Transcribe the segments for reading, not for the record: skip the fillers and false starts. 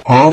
Huh?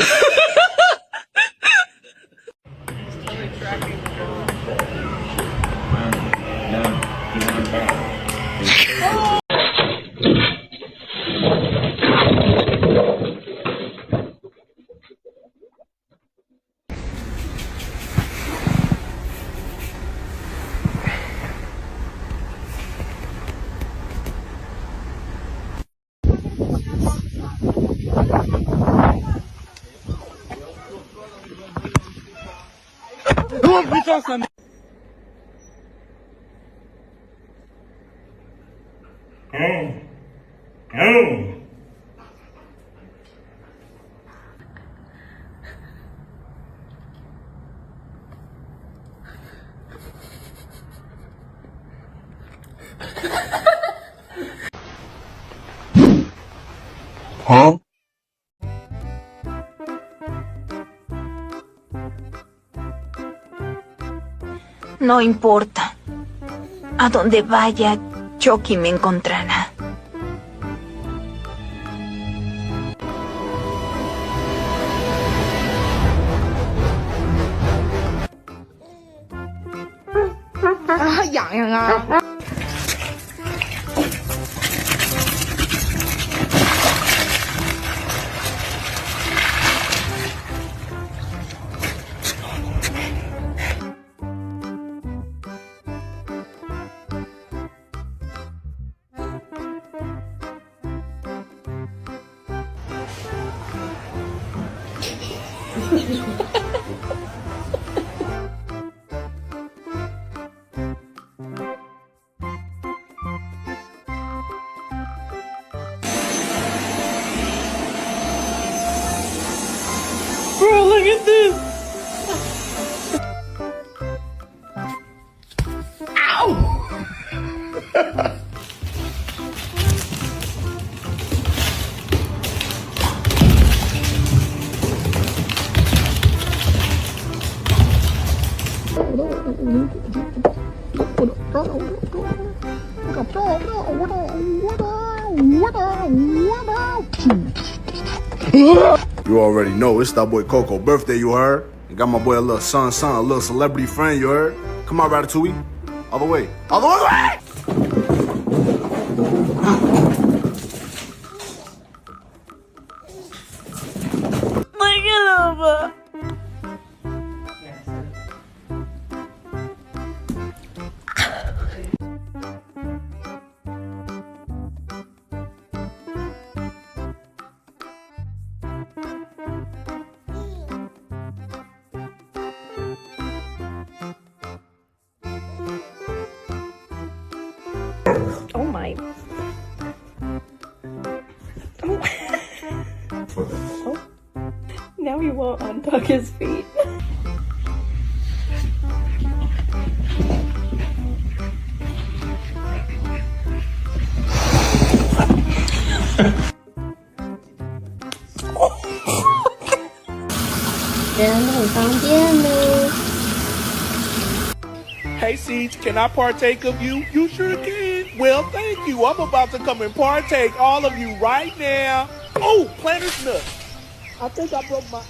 Huh? No importa. A donde vaya, Chucky me encontrará. Bro, look at this. You already know, it's that boy Coco birthday, you heard? You got my boy a little son, a little celebrity friend, you heard? Come on, Ratatouille. All the way. All the way! Look at him. Oh my. Oh. Now he won't untuck his feet. Hey, Siege, can I partake of you? You sure can. Well, thank you. I'm about to come and partake all of you right now. Oh, planter's nut. I think I broke my...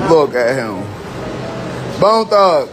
Look at him. Bone Thug.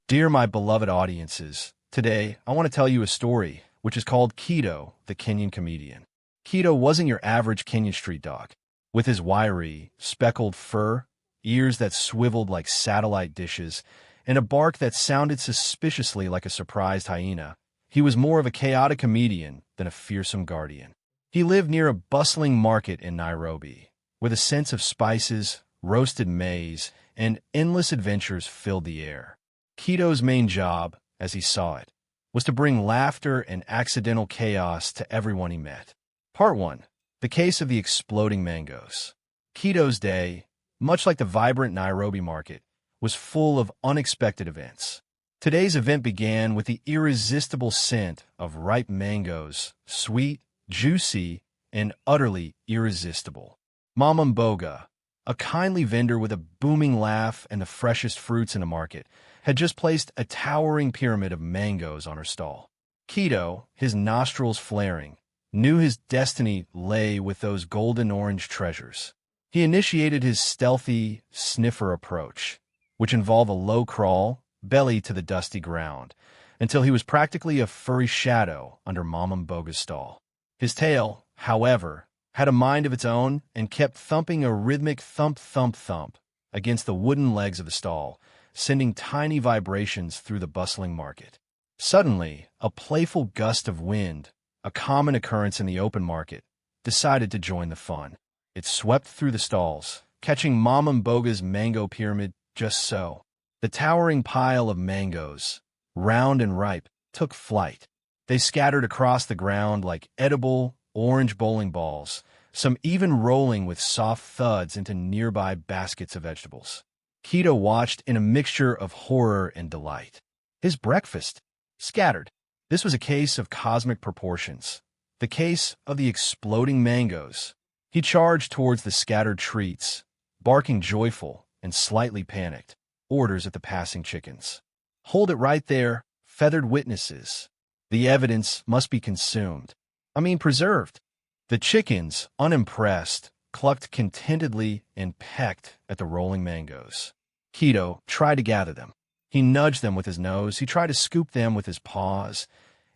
Dear my beloved audiences, today I want to tell you a story which is called Keto, the Kenyan comedian. Keto wasn't your average Kenyan street dog. With his wiry, speckled fur, ears that swiveled like satellite dishes, and a bark that sounded suspiciously like a surprised hyena, he was more of a chaotic comedian than a fearsome guardian. He lived near a bustling market in Nairobi, where the scents of spices, roasted maize, and endless adventures filled the air. Keto's main job, as he saw it, was to bring laughter and accidental chaos to everyone he met. Part 1. The Case of the Exploding Mangoes. Keto's day, much like the vibrant Nairobi market, was full of unexpected events. Today's event began with the irresistible scent of ripe mangoes, sweet, juicy, and utterly irresistible. Mama Mboga, a kindly vendor with a booming laugh and the freshest fruits in the market, had just placed a towering pyramid of mangoes on her stall. Keto, his nostrils flaring, knew his destiny lay with those golden orange treasures. He initiated his stealthy sniffer approach, which involved a low crawl, belly to the dusty ground, until he was practically a furry shadow under Mama Mboga's stall. His tail, however, had a mind of its own and kept thumping a rhythmic thump-thump-thump against the wooden legs of the stall, sending tiny vibrations through the bustling market. Suddenly, a playful gust of wind, a common occurrence in the open market, decided to join the fun. It swept through the stalls, catching Mama Mboga's mango pyramid just so. The towering pile of mangoes, round and ripe, took flight. They scattered across the ground like edible, orange bowling balls, some even rolling with soft thuds into nearby baskets of vegetables. Keto watched in a mixture of horror and delight. His breakfast, scattered. This was a case of cosmic proportions, the case of the exploding mangoes. He charged towards the scattered treats, barking joyful and slightly panicked, orders at the passing chickens. Hold it right there, feathered witnesses. The evidence must be preserved. The chickens, unimpressed, clucked contentedly and pecked at the rolling mangoes. Keto tried to gather them. He nudged them with his nose, he tried to scoop them with his paws,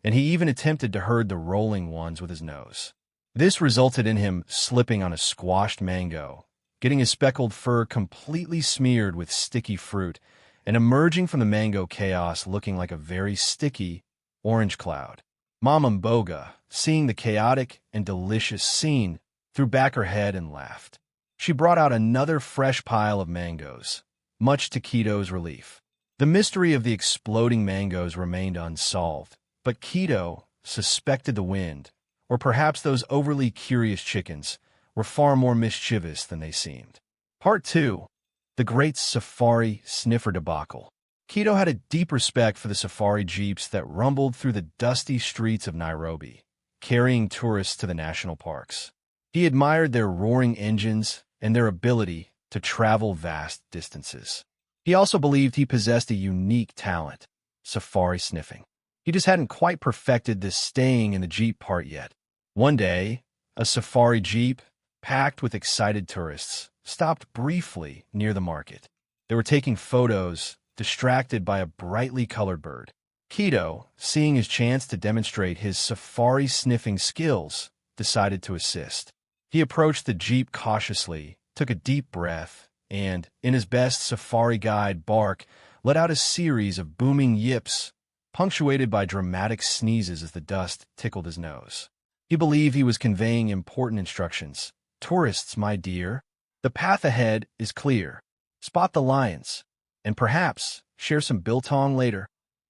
and he even attempted to herd the rolling ones with his nose. This resulted in him slipping on a squashed mango, getting his speckled fur completely smeared with sticky fruit, and emerging from the mango chaos looking like a very sticky orange cloud. Mama Mboga, seeing the chaotic and delicious scene, threw back her head and laughed. She brought out another fresh pile of mangoes, much to Keto's relief. The mystery of the exploding mangoes remained unsolved, but Keto suspected the wind, or perhaps those overly curious chickens, were far more mischievous than they seemed. Part 2. The Great Safari Sniffer Debacle. Keto had a deep respect for the safari jeeps that rumbled through the dusty streets of Nairobi, carrying tourists to the national parks. He admired their roaring engines and their ability to travel vast distances. He also believed he possessed a unique talent, safari sniffing. He just hadn't quite perfected this staying in the jeep part yet. One day, a safari jeep, packed with excited tourists, stopped briefly near the market. They were taking photos, distracted by a brightly colored bird. Keto, seeing his chance to demonstrate his safari sniffing skills, decided to assist. He approached the jeep cautiously, took a deep breath, and, in his best safari guide bark, let out a series of booming yips, punctuated by dramatic sneezes as the dust tickled his nose. He believed he was conveying important instructions. Tourists, my dear, the path ahead is clear. Spot the lions, and perhaps share some biltong later.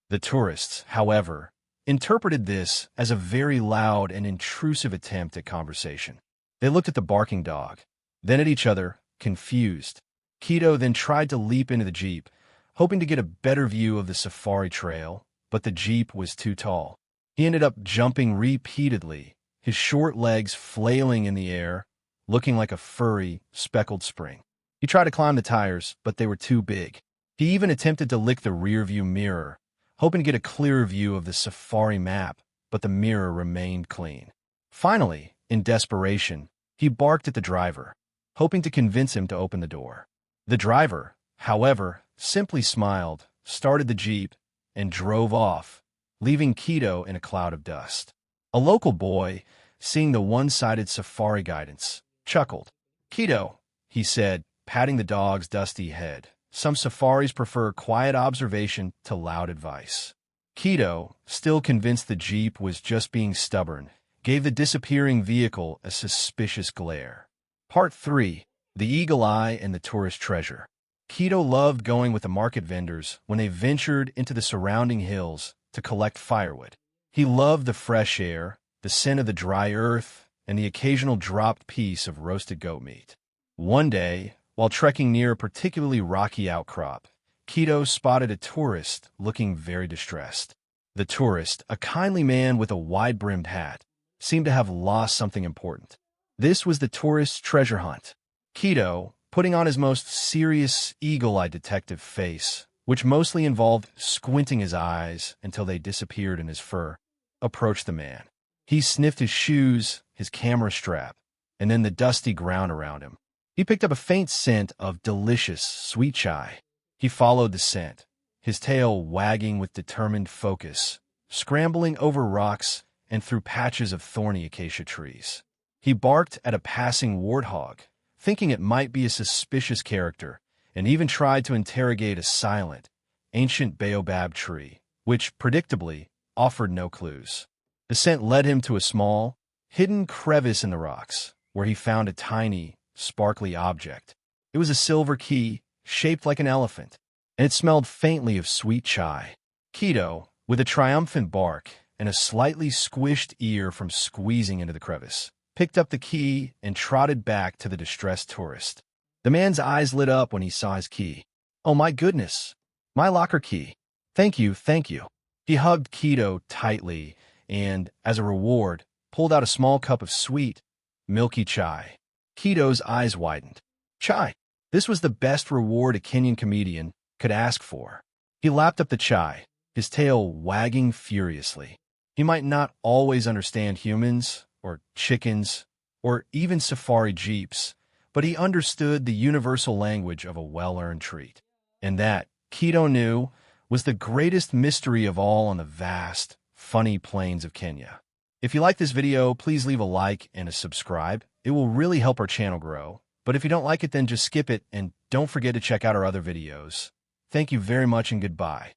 The tourists, however, interpreted this as a very loud and intrusive attempt at conversation. They looked at the barking dog, then at each other, confused. Keto then tried to leap into the jeep, hoping to get a better view of the safari trail, but the jeep was too tall. He ended up jumping repeatedly, his short legs flailing in the air, looking like a furry, speckled spring. He tried to climb the tires, but they were too big. He even attempted to lick the rearview mirror, hoping to get a clearer view of the safari map, but the mirror remained clean. Finally, in desperation, he barked at the driver, hoping to convince him to open the door. The driver, however, simply smiled, started the Jeep, and drove off, leaving Keto in a cloud of dust. A local boy, seeing the one-sided safari guidance, chuckled. "Keto," he said, patting the dog's dusty head. "Some safaris prefer quiet observation to loud advice." Keto, still convinced the Jeep was just being stubborn, gave the disappearing vehicle a suspicious glare. Part 3. The Eagle Eye and the Tourist Treasure. Keto loved going with the market vendors when they ventured into the surrounding hills to collect firewood. He loved the fresh air, the scent of the dry earth, and the occasional dropped piece of roasted goat meat. One day, while trekking near a particularly rocky outcrop, Keto spotted a tourist looking very distressed. The tourist, a kindly man with a wide-brimmed hat, seemed to have lost something important. This was the tourist's treasure hunt. Keto, putting on his most serious eagle-eye detective face, which mostly involved squinting his eyes until they disappeared in his fur, approached the man. He sniffed his shoes, his camera strap, and then the dusty ground around him. He picked up a faint scent of delicious, sweet chai. He followed the scent, his tail wagging with determined focus, scrambling over rocks and through patches of thorny acacia trees. He barked at a passing warthog, thinking it might be a suspicious character, and even tried to interrogate a silent, ancient baobab tree, which, predictably, offered no clues. The scent led him to a small, hidden crevice in the rocks, where he found a tiny, sparkly object. It was a silver key, shaped like an elephant, and it smelled faintly of sweet chai. Keto, with a triumphant bark and a slightly squished ear from squeezing into the crevice, picked up the key and trotted back to the distressed tourist. The man's eyes lit up when he saw his key. "Oh my goodness! My locker key! Thank you, thank you." He hugged Keto tightly and, as a reward, pulled out a small cup of sweet, milky chai. Keto's eyes widened. Chai! This was the best reward a Kenyan comedian could ask for. He lapped up the chai, his tail wagging furiously. He might not always understand humans, or chickens, or even safari jeeps, but he understood the universal language of a well-earned treat. And that, Keto knew, was the greatest mystery of all on the vast, funny plains of Kenya. If you like this video, please leave a like and a subscribe. It will really help our channel grow. But if you don't like it, then just skip it, and don't forget to check out our other videos. Thank you very much and goodbye.